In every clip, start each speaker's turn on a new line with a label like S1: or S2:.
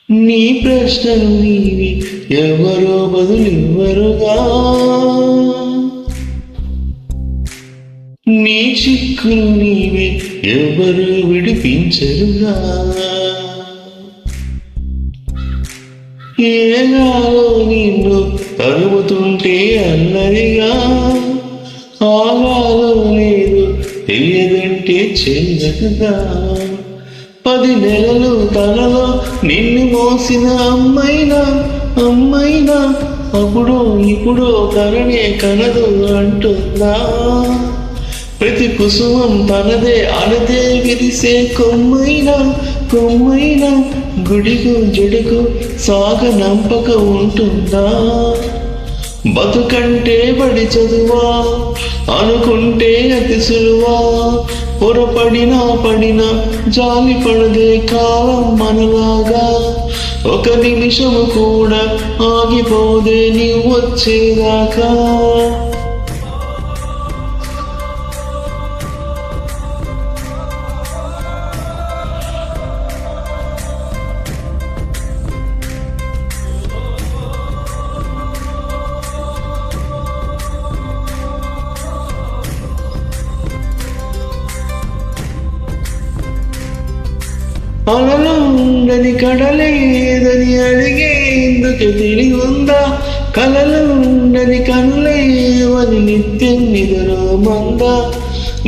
S1: నీ ప్రశ్నలు నీవి ఎవరో బదులివ్వరుగా, నీ చిక్కులు నీవే ఎవరు విడిపించరుగా. ఏగాలో నిన్ను తరుముతుంటే అన్నదిగా, ఆగాలో లేదు తెలియదంటే చెల్లదుగా. 10 నెలలు తనలో నిన్ను మోసిన అమ్మైనా అప్పుడో ఇప్పుడో తననే కనదు అంటుందా. ప్రతి కుసుమం తనదే అనదే విరిసే కొమ్మైనా గుడికు జడుకు సాగనంపక ఉంటుందా. బతుకంటే బడి చదువా అనుకుంటే అతి సులువా, పొరపడినా జాలి పడదే కాలం మనలాగా. ఒక నిమిషము కూడా ఆగిపోదే నీ వచ్చేదాకా. అలలుండని కడలేదని అడిగేందుకు తెలివుందా, కలలుండని కనులేవని నిత్యం నిద్రమందా.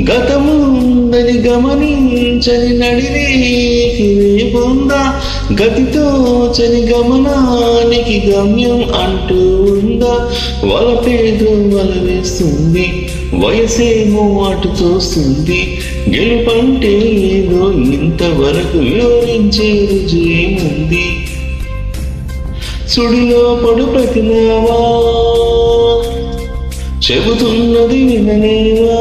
S1: గతముందని గమనించని నడిరేకి రేపుందా, గతితోచని గమనానికి గమ్యం అంటూ ఉందా. వలపేదో వల వేస్తుంది, వయసేమో అటు తోస్తుంది, గెలుపంటే ఏదో ఇంతవరకు వివరించే రుజువేముంది. సుడిలో పడు ప్రతినావా చెబుతున్నది వినలేవా.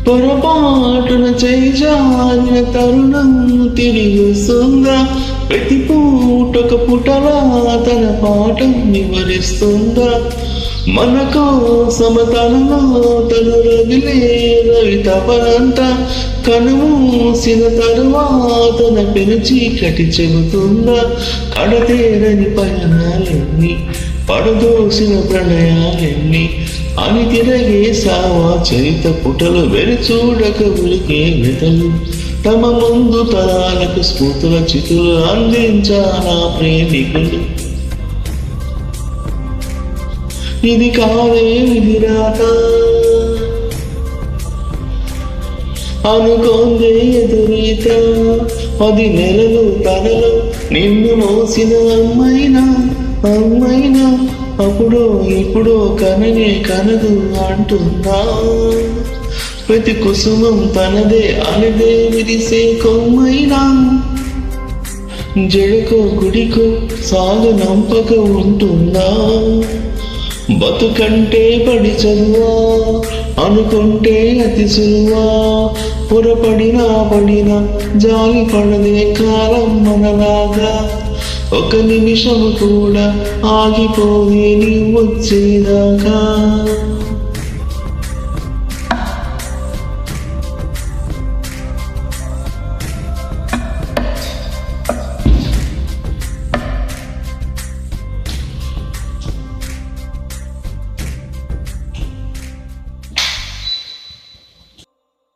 S1: పొరపాటున చేజారిన తరుణం తిరిగి వస్తుందా, ప్రతి పూటొక పుటలా తన పాఠం వివరిస్తుందా. మన కోసమ తనలో తను రగిలే రవి తపనంతా, కనుమూసిన తరువాతన పెనుచి కటి చెబుతుందా. కడతేరని పయనాలెన్ని పడదోసిన ప్రణయాలెన్ని అని తిరగే సావా చరిత పుటలు వెరిచూడక ఉలికే వెతలు. తమ ముందు తరాలకు స్ఫూర్తుల చితులు అందించాలా ప్రేమికులు. ఇది కాదే విధిరాత అనుకోందే ఎదురీత. 10 నెలలు తనలో నిన్ను మోసిన అమ్మైనా అప్పుడో ఇప్పుడో కననే కనదు అంటుందా. ప్రతి కుసుమం తనదే అనదే విరిసే కొమ్మైనా, జడకో గుడికో సాగనంపక ఉంటుందా. బతుకంటే పడి చదువా అనుకుంటే అతి సులువా, పొరపడినా జాలి పడదే కాలం మనలాగా. ఒక నిమిషము కూడా ఆగిపోయి నీ వచ్చేదాకా.